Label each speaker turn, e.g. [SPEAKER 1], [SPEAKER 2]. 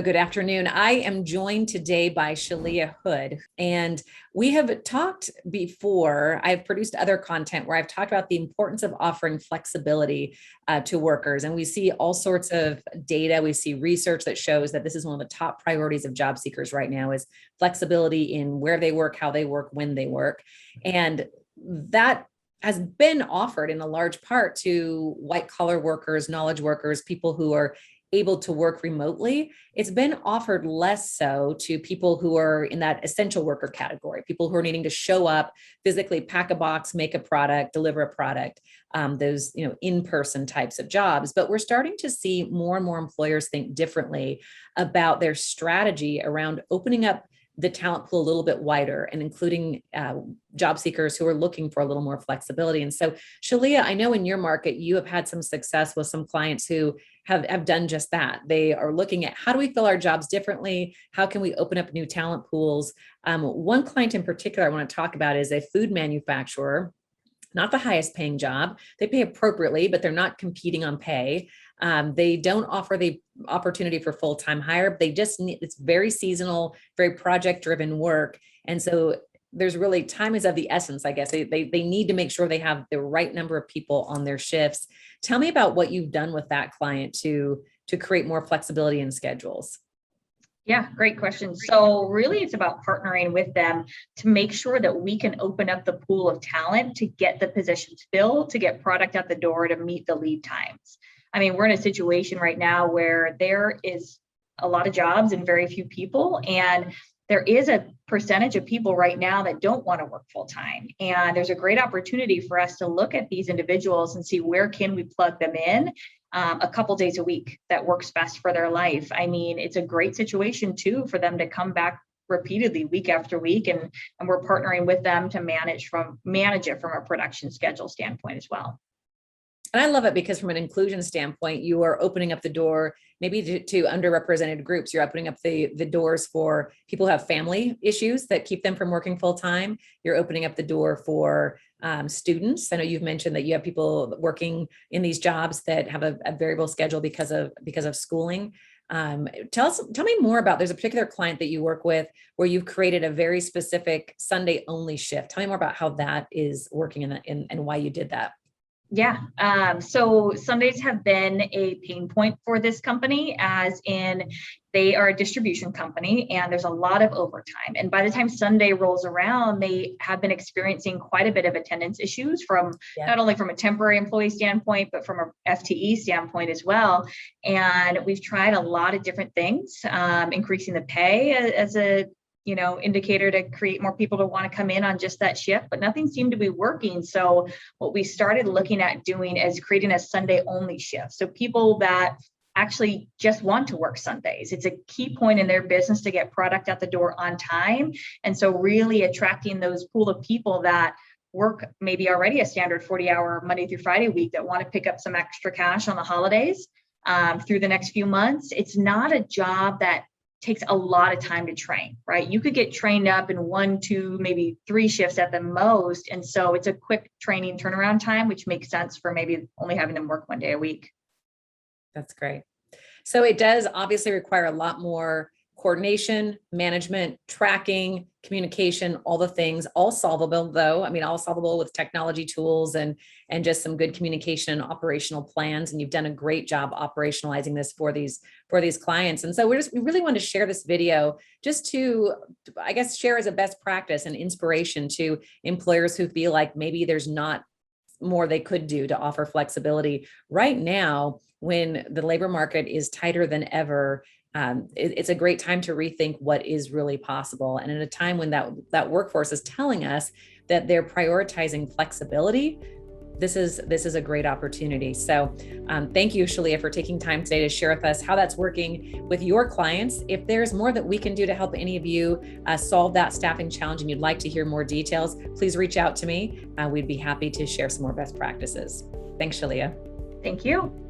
[SPEAKER 1] Good afternoon. I am joined today by Shalia Hood, and we have talked before. I've produced other content where I've talked about the importance of offering flexibility to workers, and we see all sorts of data. We see research that shows that this is one of the top priorities of job seekers right now is flexibility in where they work, how they work, when they work, and that has been offered in a large part to white collar workers, knowledge workers, people who are able to work remotely. It's been offered less so to people who are in that essential worker category, people who are needing to show up, physically pack a box, make a product, deliver a product, those in-person types of jobs. But we're starting to see more and more employers think differently about their strategy around opening up the talent pool a little bit wider and including job seekers who are looking for a little more flexibility. And so, Shalia, I know in your market, you have had some success with some clients who have done just that. They are looking at how do we fill our jobs differently? How can we open up new talent pools? One client in particular I want to talk about is a food manufacturer, not the highest paying job. They pay appropriately, but they're not competing on pay. They don't offer the opportunity for full-time hire. They just need, it's very seasonal, very project-driven work. And so there's really time is of the essence, I guess. They need to make sure they have the right number of people on their shifts. Tell me about what you've done with that client to create more flexibility in schedules.
[SPEAKER 2] Yeah, great question. So really it's about partnering with them to make sure that we can open up the pool of talent to get the positions filled, to get product out the door, to meet the lead times. I mean, we're in a situation right now where there is a lot of jobs and very few people, and there is a percentage of people right now that don't want to work full time. And there's a great opportunity for us to look at these individuals and see where can we plug them in a couple days a week that works best for their life. I mean, it's a great situation too for them to come back repeatedly week after week, and we're partnering with them to manage it from a production schedule standpoint as well.
[SPEAKER 1] And I love it because from an inclusion standpoint, you are opening up the door maybe to underrepresented groups. You're opening up the doors for people who have family issues that keep them from working full time. You're opening up the door for students. I know you've mentioned that you have people working in these jobs that have a variable schedule because of schooling. Tell me more about, there's a particular client that you work with where you've created a very specific Sunday only shift. Tell me more about how that is working and why you did that.
[SPEAKER 2] Yeah. So Sundays have been a pain point for this company, as in they are a distribution company and there's a lot of overtime. And by the time Sunday rolls around, they have been experiencing quite a bit of attendance issues not only from a temporary employee standpoint, but from a FTE standpoint as well. And we've tried a lot of different things, increasing the pay as a indicator to create more people to want to come in on just that shift, but nothing seemed to be working. So what we started looking at doing is creating a Sunday only shift. So people that actually just want to work Sundays, it's a key point in their business to get product out the door on time. And so really attracting those pool of people that work maybe already a standard 40-hour Monday through Friday week that want to pick up some extra cash on the holidays through the next few months. It's not a job that takes a lot of time to train, right? You could get trained up in 1, 2, maybe 3 shifts at the most. And so it's a quick training turnaround time, which makes sense for maybe only having them work 1 day a week.
[SPEAKER 1] That's great. So it does obviously require a lot more coordination, management, tracking, communication, all the things, all solvable though. I mean, all solvable with technology tools and just some good communication and operational plans. And you've done a great job operationalizing this for these clients. And so we really wanted to share this video just to, I guess, share as a best practice and inspiration to employers who feel like maybe there's not more they could do to offer flexibility right now when the labor market is tighter than ever. It's a great time to rethink what is really possible. And at a time when that workforce is telling us that they're prioritizing flexibility, this is a great opportunity. So thank you, Shalia, for taking time today to share with us how that's working with your clients. If there's more that we can do to help any of you solve that staffing challenge and you'd like to hear more details, please reach out to me. We'd be happy to share some more best practices. Thanks, Shalia.
[SPEAKER 2] Thank you.